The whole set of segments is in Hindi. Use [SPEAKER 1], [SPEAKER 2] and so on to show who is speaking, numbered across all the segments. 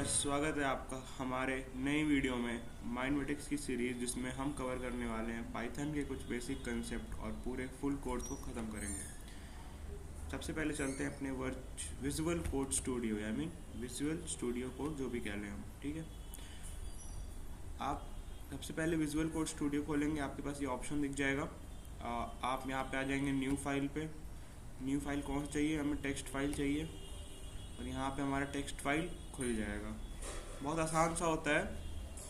[SPEAKER 1] स्वागत है आपका हमारे नई वीडियो में माइनमेटिक्स की सीरीज, जिसमें हम कवर करने वाले हैं पाइथन के कुछ बेसिक कंसेप्ट और पूरे फुल कोड को ख़त्म करेंगे। सबसे पहले चलते हैं अपने विजुअल कोड स्टूडियो, यानी विजुअल स्टूडियो कोड जो भी कह लें हम, ठीक है। आप सबसे पहले विजुअल कोड स्टूडियो खोलेंगे, आपके पास ये ऑप्शन दिख जाएगा। आप यहाँ पे आ जाएंगे न्यू फाइल पे। न्यू फाइल कौन सी चाहिए? हमें टेक्स्ट फाइल चाहिए, और यहाँ पे हमारा टेक्स्ट फाइल खुल जाएगा। बहुत आसान सा होता है,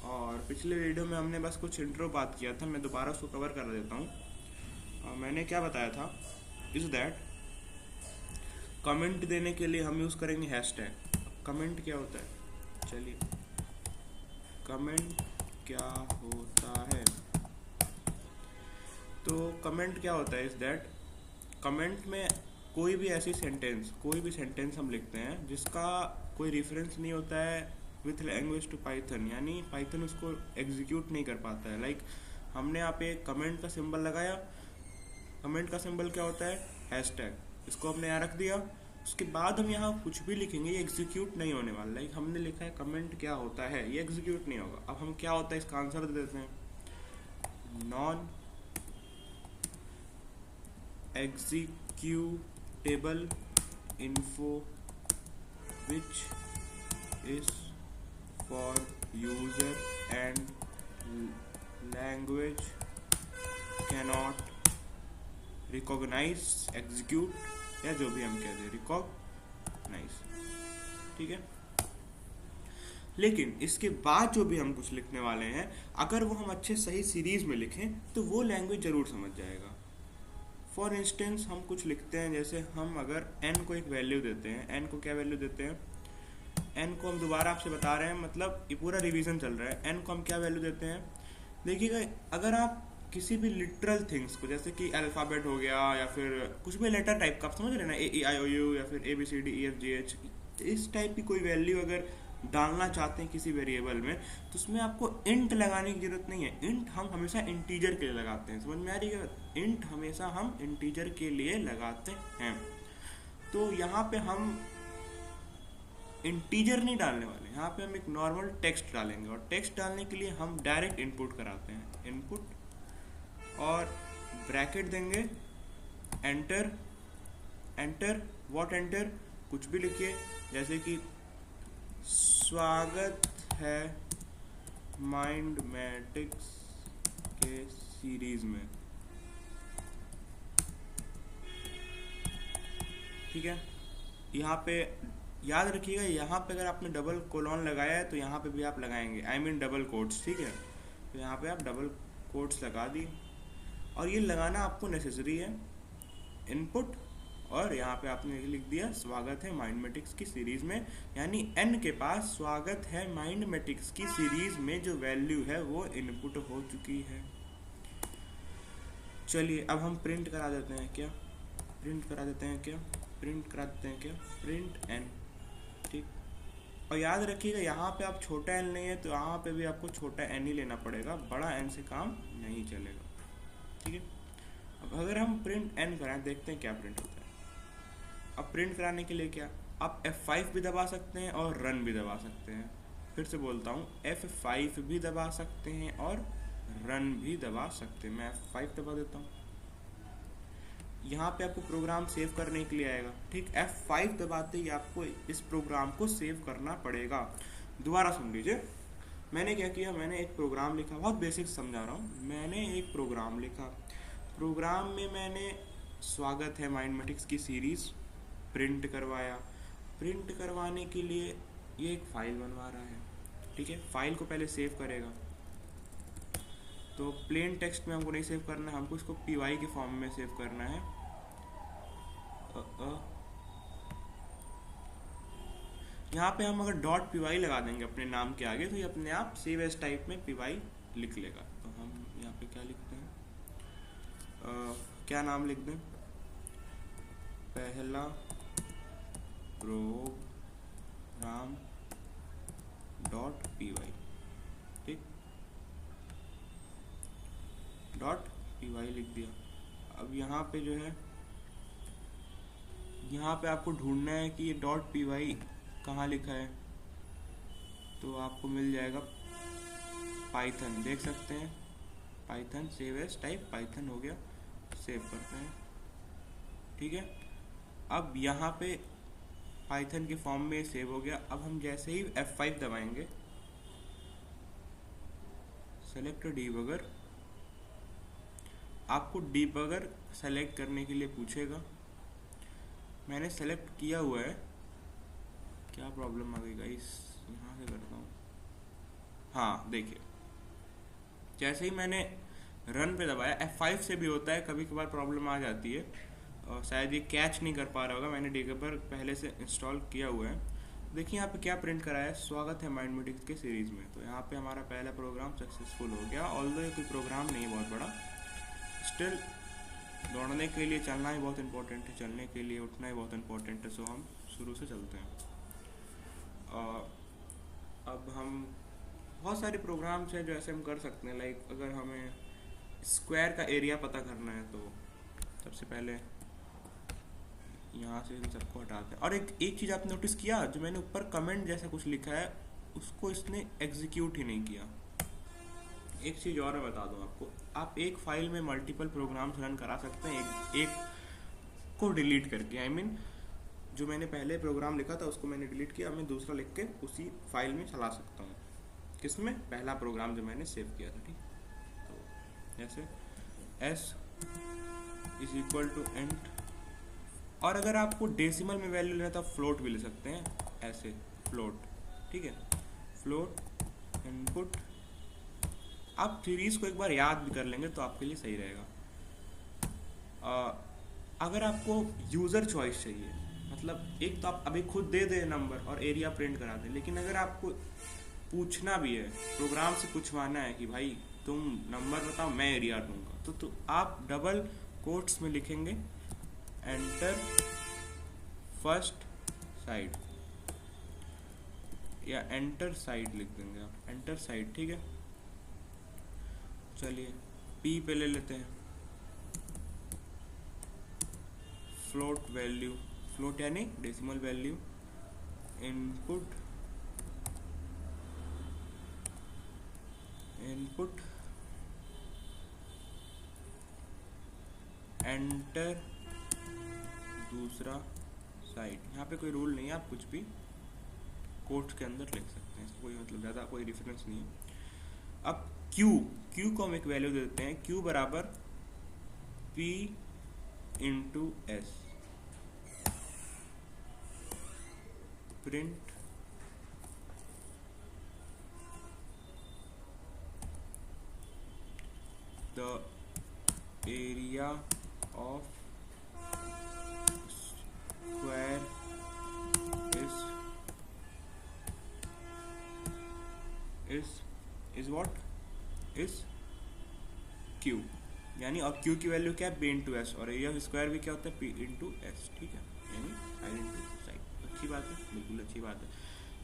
[SPEAKER 1] और पिछले वीडियो में हमने बस कुछ इंट्रो बात किया था, मैं दोबारा उसको कवर कर देता हूँ। मैंने क्या बताया था इज दैट कमेंट देने के लिए हम यूज़ करेंगे हैशटैग। कमेंट क्या होता है? चलिए, कमेंट क्या होता है? तो कमेंट क्या होता है इज दैट कमेंट में कोई भी सेंटेंस हम लिखते हैं जिसका कोई रेफरेंस नहीं होता है विथ लैंग्वेज टू पाइथन, यानी पाइथन उसको एग्जीक्यूट नहीं कर पाता है। लाइक हमने यहाँ पे कमेंट का सिंबल लगाया। कमेंट का सिंबल क्या होता है? हैशटैग। इसको हमने यहाँ रख दिया। उसके बाद हम यहाँ कुछ भी लिखेंगे, ये एग्जीक्यूट नहीं होने वाला। लाइक हमने लिखा है कमेंट क्या होता है, ये एग्जीक्यूट नहीं होगा। अब हम क्या होता है इसका आंसर दे देते हैं, non executable info which is for user and language cannot recognize, execute, या जो भी हम कहते हैं recognize, ठीक है। लेकिन इसके बाद जो भी हम कुछ लिखने वाले हैं, अगर वो हम अच्छे सही सीरीज में लिखें तो वो लैंग्वेज जरूर समझ जाएगा। फॉर इंस्टेंस हम कुछ लिखते हैं, जैसे हम अगर n को एक वैल्यू देते हैं, n को क्या वैल्यू देते हैं? n को हम दोबारा आपसे बता रहे हैं, मतलब ये पूरा रिवीजन चल रहा है। n को हम क्या वैल्यू देते हैं? देखिएगा, अगर आप किसी भी लिटरल थिंग्स को, जैसे कि अल्फ़ाबेट हो गया या फिर कुछ भी लेटर टाइप का, आप समझ रहे हैं ना, AEIOU या फिर ABCDEFGH, इस टाइप की कोई वैल्यू अगर डालना चाहते हैं किसी वेरिएबल में, तो उसमें आपको इंट लगाने की जरूरत नहीं है। इंट हम हमेशा इंटीजर के लिए लगाते हैं, समझ में आ रही है? इंट हमेशा हम इंटीजर के लिए लगाते हैं। तो यहाँ पे हम इंटीजर नहीं डालने वाले, यहाँ पे हम एक नॉर्मल टेक्स्ट डालेंगे, और टेक्स्ट डालने के लिए हम डायरेक्ट इनपुट कराते हैं। इनपुट और ब्रैकेट देंगे, एंटर। Enter what? एंटर कुछ भी लिखिए, जैसे कि स्वागत है माइंडमेटिक्स के सीरीज में, ठीक है। यहाँ पे याद रखिएगा, यहाँ पे अगर आपने डबल कोलॉन लगाया है तो यहाँ पे भी आप लगाएंगे, आई मीन डबल कोट्स, ठीक है। तो यहाँ पे आप डबल कोट्स लगा दिए, और ये लगाना आपको नेसेसरी है। इनपुट, और यहाँ पे आपने लिख दिया स्वागत है माइंडमेटिक्स की सीरीज में, यानी n के पास स्वागत है माइंडमेटिक्स की सीरीज में जो वैल्यू है वो इनपुट हो चुकी है। चलिए, अब हम प्रिंट करा देते हैं क्या? प्रिंट करा देते हैं क्या? प्रिंट n, ठीक। और याद रखिएगा, यहाँ पे आप छोटा n नहीं है तो यहाँ पे भी आपको छोटा n ही लेना पड़ेगा, बड़ा n से काम नहीं चलेगा, ठीक है। अब अगर हम प्रिंट n कराएं, देखते हैं क्या प्रिंट होता है। अब प्रिंट कराने के लिए क्या, आप F5 भी दबा सकते हैं और रन भी दबा सकते हैं। फिर से बोलता हूँ, F5 भी दबा सकते हैं और रन भी दबा सकते हैं। मैं F5 दबा देता हूँ, यहाँ पे आपको प्रोग्राम सेव करने के लिए आएगा, ठीक। F5 दबाते ही आपको इस प्रोग्राम को सेव करना पड़ेगा। दोबारा सुन लीजिए, मैंने क्या किया, मैंने एक प्रोग्राम लिखा, बहुत बेसिक समझा रहा हूँ। मैंने एक प्रोग्राम लिखा, प्रोग्राम में मैंने स्वागत है माइंडमेटिक्स की सीरीज प्रिंट करवाया। प्रिंट करवाने के लिए ये एक फाइल बनवा रहा है, ठीक है। फाइल को पहले सेव करेगा, तो प्लेन टेक्स्ट में हमको नहीं सेव करना है, हमको इसको py के फॉर्म में सेव करना है। यहाँ पे हम अगर .py लगा देंगे अपने नाम के आगे, तो ये अपने आप सेव एज टाइप में py लिख लेगा। तो हम यहाँ पे क्या लिखते हैं, क्या नाम लिख दें? पहला प्रोग्राम .py, ठीक, .py लिख दिया। अब यहाँ पे जो है, यहाँ पे आपको ढूंढना है कि ये .py कहाँ लिखा है। तो आपको मिल जाएगा पाइथन, देख सकते हैं Python save as type Python हो गया, सेव करते हैं। ठीक है, अब यहाँ पे पाइथन के फॉर्म में सेव हो गया। अब हम जैसे ही F5 दबाएंगे, सेलेक्ट डीबगर, आपको डीबगर सेलेक्ट करने के लिए पूछेगा। मैंने सेलेक्ट किया हुआ है, क्या प्रॉब्लम आ गई गाइस, यहाँ से करता हूँ। हाँ देखिए, जैसे ही मैंने रन पे दबाया, F5 से भी होता है, कभी कभार प्रॉब्लम आ जाती है और शायद ये कैच नहीं कर पा रहा होगा। मैंने डीबगर पहले से इंस्टॉल किया हुआ है। देखिए यहाँ पे क्या प्रिंट करा है, स्वागत है माइंडमेटिक्स के सीरीज़ में। तो यहाँ पे हमारा पहला प्रोग्राम सक्सेसफुल हो गया। ऑल्दो ये कोई प्रोग्राम नहीं है बहुत बड़ा, स्टिल दौड़ने के लिए चलना ही बहुत इंपॉर्टेंट है, चलने के लिए उठना ही बहुत इंपॉर्टेंट है। सो हम शुरू से चलते हैं। अब हम बहुत सारे प्रोग्राम्स हैं जो ऐसे हम कर सकते हैं। लाइक अगर हमें स्क्वायर का एरिया पता करना है तो सबसे पहले यहाँ से इन सबको हटाते हैं। और एक चीज़ आपने नोटिस किया, जो मैंने ऊपर कमेंट जैसा कुछ लिखा है उसको इसने एग्जीक्यूट ही नहीं किया। एक चीज़ और मैं बता दूं आपको, आप एक फाइल में मल्टीपल प्रोग्राम्स रन करा सकते हैं एक को डिलीट करके। आई मीन जो मैंने पहले प्रोग्राम लिखा था उसको मैंने डिलीट किया, मैं दूसरा लिख के उसी फाइल में चला सकता हूँ। किसमें? पहला प्रोग्राम जो मैंने सेव किया था। ठीक, तो जैसे s इज इक्वल टू एंट, और अगर आपको डेसिमल में वैल्यू लेना था फ्लोट भी ले सकते हैं, ऐसे फ्लोट। ठीक है, फ्लोट इनपुट। आप सीरीज को एक बार याद भी कर लेंगे तो आपके लिए सही रहेगा। अगर आपको यूज़र चॉइस चाहिए, मतलब एक तो आप अभी खुद दे दे नंबर और एरिया प्रिंट करा दें, लेकिन अगर आपको पूछना भी है, प्रोग्राम से पूछवाना है कि भाई तुम नंबर बताओ मैं एरिया दूंगा, तो आप डबल कोट्स में लिखेंगे एंटर फर्स्ट साइड, या एंटर साइड लिख देंगे आप, एंटर साइड। ठीक है, चलिए पी पे ले लेते हैं, फ्लोट वैल्यू, फ्लोट यानी डेसिमल वैल्यू, इनपुट एंटर दूसरा साइड। यहाँ पे कोई रूल नहीं है, आप कुछ भी कोट्स के अंदर लिख सकते हैं, इसको कोई मतलब ज़्यादा कोई डिफरेंस नहीं है। अब क्यू को हम एक वैल्यू दे देते हैं, क्यू बराबर P into S, print the area of square is what is Q, यानी और क्यू की वैल्यू क्या है, P इंटू एस, और एरिया ऑफ स्क्वायर भी क्या होता है, P इंटू एस। ठीक है, यानी साइड इंटू साइड। अच्छी बात है, बिल्कुल अच्छी बात है।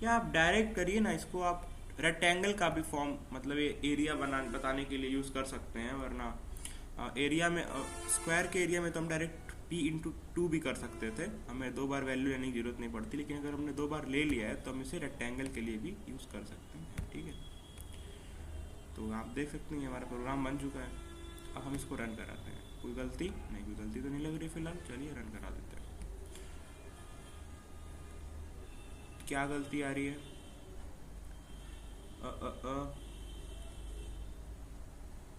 [SPEAKER 1] या आप डायरेक्ट करिए ना इसको, आप रेक्टेंगल का भी फॉर्म मतलब ये एरिया बताने के लिए यूज़ कर सकते हैं, वरना एरिया में स्क्वायर के एरिया में तो हम डायरेक्ट P इंटू 2 भी कर सकते थे, हमें 2 बार वैल्यू लेने की जरूरत नहीं पड़ती। लेकिन अगर हमने 2 बार ले लिया है तो हम इसे रेक्टेंगल के लिए भी यूज़ कर सकते हैं। ठीक है, तो आप देख सकते हैं हमारा प्रोग्राम बन चुका है। अब हम इसको रन कराते हैं। कोई गलती नहीं, कोई गलती तो नहीं लग रही फिलहाल। चलिए रन करा देते हैं। क्या गलती आ रही है?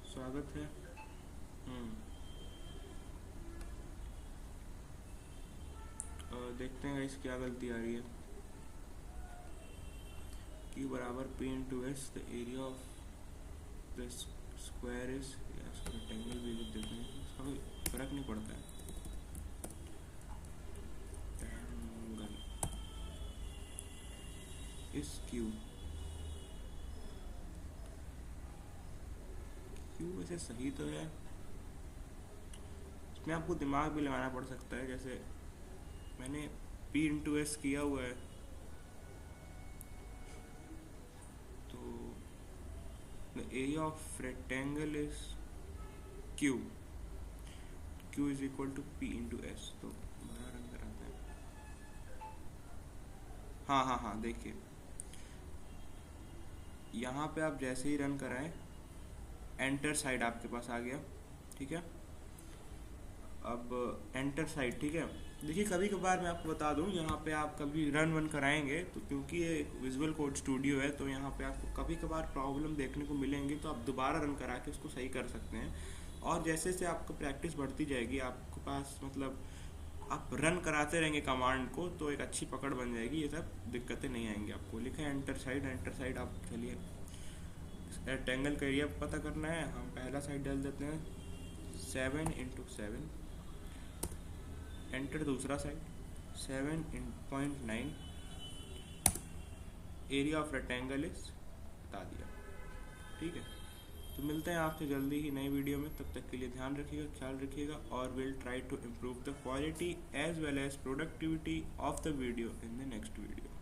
[SPEAKER 1] स्वागत है। देखते हैं इस क्या गलती आ रही है। Q बराबर P into S, the area of the square is, या रेक्टेंगल भी लिख देते हैं, इसका कोई फर्क नहीं पड़ता है। रेक्टेंगल इस Q वैसे सही तो है, इसमें आपको दिमाग भी लगाना पड़ सकता है। जैसे मैंने P इंटू एस किया हुआ है, तो the area of rectangle is Q is equal to P into S. तो बड़ा रंग कराते हैं। हाँ, देखिए यहाँ पे आप जैसे ही रन कराएं, एंटर साइड आपके पास आ गया, ठीक है। अब एंटर साइड, ठीक है। देखिए कभी कभार मैं आपको बता दूं, यहाँ पे आप कभी रन वन कराएंगे तो क्योंकि ये विजुअल कोड स्टूडियो है, तो यहाँ पे आपको कभी कभार प्रॉब्लम देखने को मिलेंगी, तो आप दोबारा रन करा के उसको सही कर सकते हैं। और जैसे जैसे आपको प्रैक्टिस बढ़ती जाएगी, आपके पास मतलब आप रन कराते रहेंगे कमांड को, तो एक अच्छी पकड़ बन जाएगी, ये सब दिक्कतें नहीं आएंगी आपको। लिखा है एंटर साइड, एंटर साइड आप चलिए रेक्टेंगल का एरिया पता करना है, हम पहला साइड डाल देते हैं 7 × 7, एंटर दूसरा side 7.9, area of rectangle is बता दिया, ठीक है। तो मिलते हैं आपसे जल्दी ही नई वीडियो में, तब तक के लिए ध्यान रखिएगा, ख्याल रखिएगा, और will try to improve the quality as well as productivity of the video in the next video.